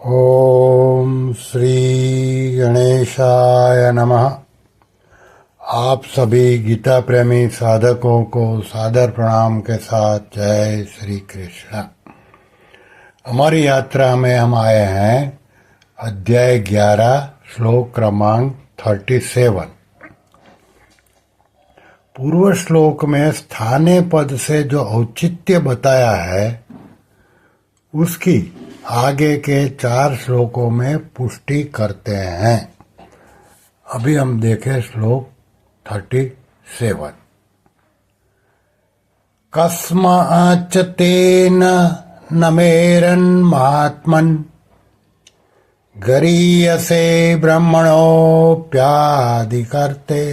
ओम श्री गणेशाय नमः। आप सभी गीता प्रेमी साधकों को सादर प्रणाम के साथ जय श्री कृष्ण। हमारी यात्रा में हम आए हैं अध्याय 11 श्लोक क्रमांक 37। पूर्व श्लोक में स्थाने पद से जो औचित्य बताया है उसकी आगे के 4 श्लोकों में पुष्टि करते हैं। अभी हम देखें श्लोक 37। कस्माच्च तेन नमेरन् महात्मन् गरीयसे ब्रह्मणोऽप्यादिकर्ते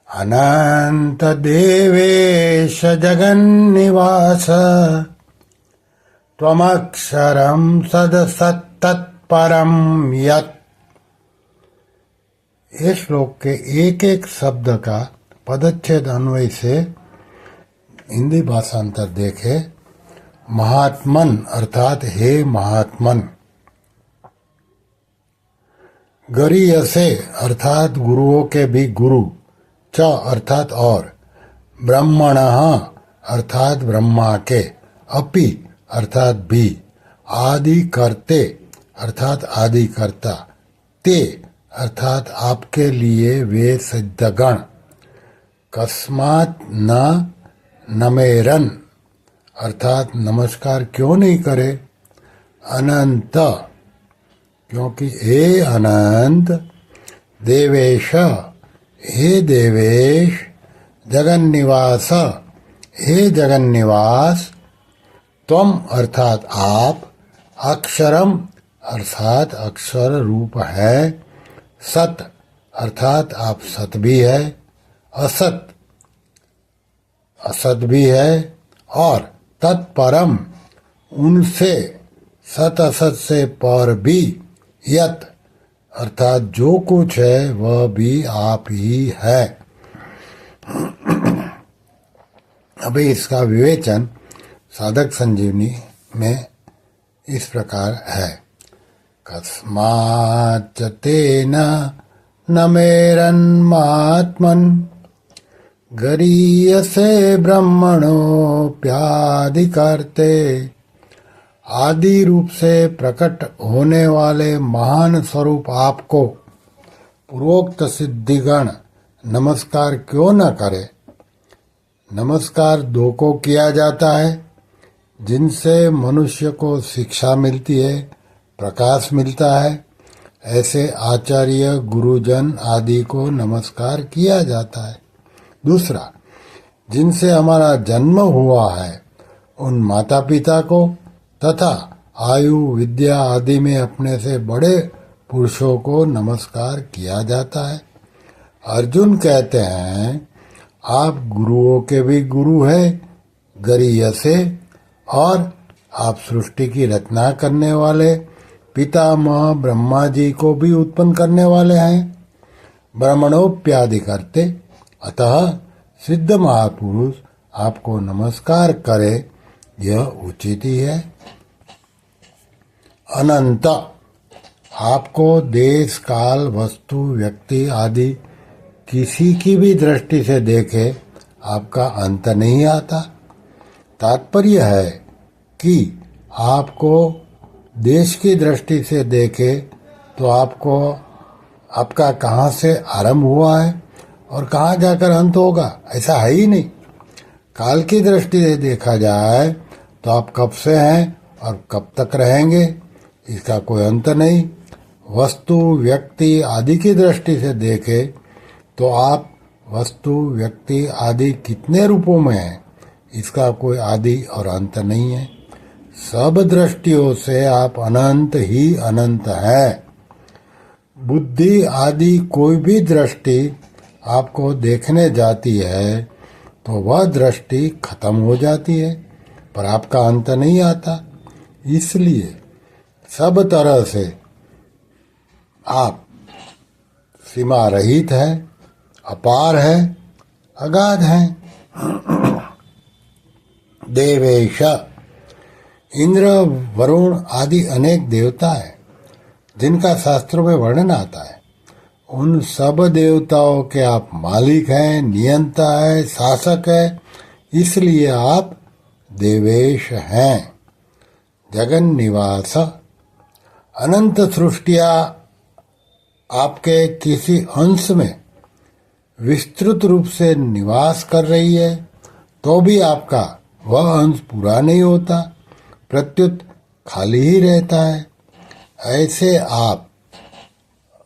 अनंत देवेश जगन्निवास त्वमक्षरं सदसत्तत्परं यत्। इस श्लोक के एक एक शब्द का पदच्छेद अन्वय से हिंदी भाषांतर देखे। महात्मन अर्थात हे महात्मन, गरीयसे अर्थात गुरुओं के भी गुरु, च अर्थात और, ब्रह्मणः अर्थात ब्रह्मा के, अपि अर्थात भी, आदि करते अर्थात आदि करता, ते अर्थात आपके लिए वे सिद्धगण, कस्मात् न नमेरन अर्थात नमस्कार क्यों नहीं करे, अनंत क्योंकि हे अनंत, देवेश हे देवेश, जगन्निवास हे जगन्निवास, त्वम अर्थात आप, अक्षरम अर्थात अक्षर रूप है, सत अर्थात आप सत भी है, असत असत भी है, और तत्परम उनसे सत असत से पर भी, यत अर्थात जो कुछ है वह भी आप ही है। अभी इसका विवेचन साधक संजीवनी में इस प्रकार है। कस्माच्च तेन नमेरन् महात्मन् गरीयसे ब्रह्मणोऽप्यादिकर्ते। आदि रूप से प्रकट होने वाले महान स्वरूप आपको पूर्वोक्त सिद्धिगण नमस्कार क्यों न करे। नमस्कार दो को किया जाता है, जिनसे मनुष्य को शिक्षा मिलती है, प्रकाश मिलता है। ऐसे आचार्य गुरुजन आदि को नमस्कार किया जाता है। दूसरा, जिनसे हमारा जन्म हुआ है उन माता पिता को तथा आयु विद्या आदि में अपने से बड़े पुरुषों को नमस्कार किया जाता है। अर्जुन कहते हैं आप गुरुओं के भी गुरु हैं, गरीयसे, और आप सृष्टि की रचना करने वाले पितामह ब्रह्मा जी को भी उत्पन्न करने वाले हैं। ब्रह्मणोप्यादि करते, अतः सिद्ध महापुरुष आपको नमस्कार करे यह उचित ही है। अनंत, आपको देश काल वस्तु व्यक्ति आदि किसी की भी दृष्टि से देखे आपका अंत नहीं आता। तात्पर्य है कि आपको देश की दृष्टि से देखे तो आपको आपका कहाँ से आरंभ हुआ है और कहाँ जाकर अंत होगा, ऐसा है ही नहीं। काल की दृष्टि से देखा जाए तो आप कब से हैं और कब तक रहेंगे, इसका कोई अंत नहीं। वस्तु व्यक्ति आदि की दृष्टि से देखे तो आप वस्तु व्यक्ति आदि कितने रूपों में हैं, इसका कोई आदि और अंत नहीं है। सब दृष्टियों से आप अनंत ही अनंत हैं। बुद्धि आदि कोई भी दृष्टि आपको देखने जाती है तो वह दृष्टि खत्म हो जाती है, पर आपका अंत नहीं आता। इसलिए सब तरह से आप सीमा रहित है, अपार है, अगाध है। देवेश इंद्र, वरुण आदि अनेक देवता हैं जिनका शास्त्रों में वर्णन आता है। उन सब देवताओं के आप मालिक हैं, नियंता है, शासक है, इसलिए आप देवेश हैं। जगन निवास, अनंत सृष्टिया आपके किसी अंश में विस्तृत रूप से निवास कर रही है तो भी आपका वह अंश पूरा नहीं होता, प्रत्युत खाली ही रहता है। ऐसे आप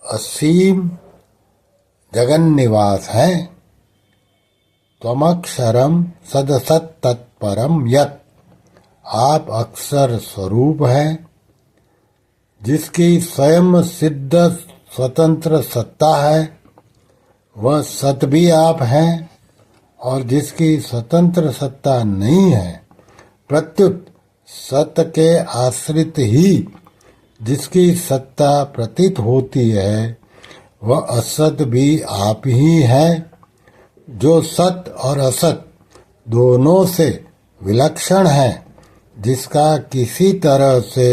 असीम जगन निवास हैं। त्वमक्षरम सदसत तत्परम यत्, आप अक्षर स्वरूप हैं जिसकी स्वयं सिद्ध स्वतंत्र सत्ता है। वह सत भी आप हैं और जिसकी स्वतंत्र सत्ता नहीं है, प्रत्युत सत के आश्रित ही जिसकी सत्ता प्रतीत होती है, वह असत भी आप ही है, जो सत और असत दोनों से विलक्षण है, जिसका किसी तरह से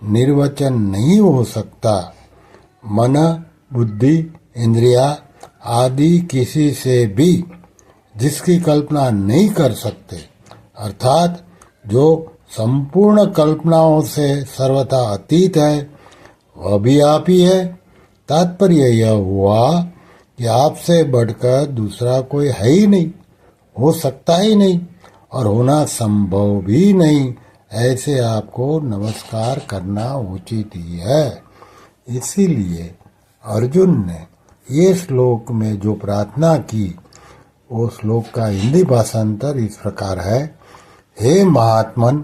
निर्वचन नहीं हो सकता। मन, बुद्धि, इंद्रिया आदि किसी से भी जिसकी कल्पना नहीं कर सकते, अर्थात जो संपूर्ण कल्पनाओं से सर्वथा अतीत है, वह भी आप ही है। तात्पर्य यह हुआ कि आपसे बढ़कर दूसरा कोई है ही नहीं, हो सकता ही नहीं और होना संभव भी नहीं। ऐसे आपको नमस्कार करना उचित ही है। इसीलिए अर्जुन ने ये श्लोक में जो प्रार्थना की, वो श्लोक का हिंदी भाषांतर इस प्रकार है। हे महात्मन,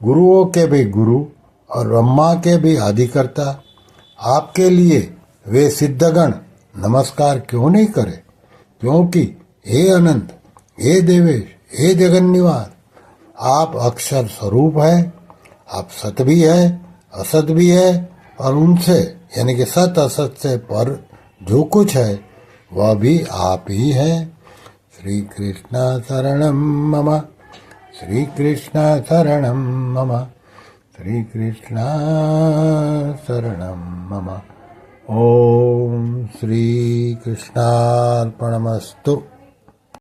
गुरुओं के भी गुरु और ब्रह्मा के भी अधिकर्ता, आपके लिए वे सिद्धगण नमस्कार क्यों नहीं करे? क्योंकि हे अनंत, हे देवेश, हे जगन निवास, आप अक्षर स्वरूप है, आप सत भी है, असत भी है और उनसे यानी कि सत असत से पर जो कुछ है वह भी आप ही है। श्री कृष्ण शरणम मम, श्री कृष्ण शरणम मम, श्री कृष्ण शरणम मम। ओम श्री कृष्णार्पणमस्तु।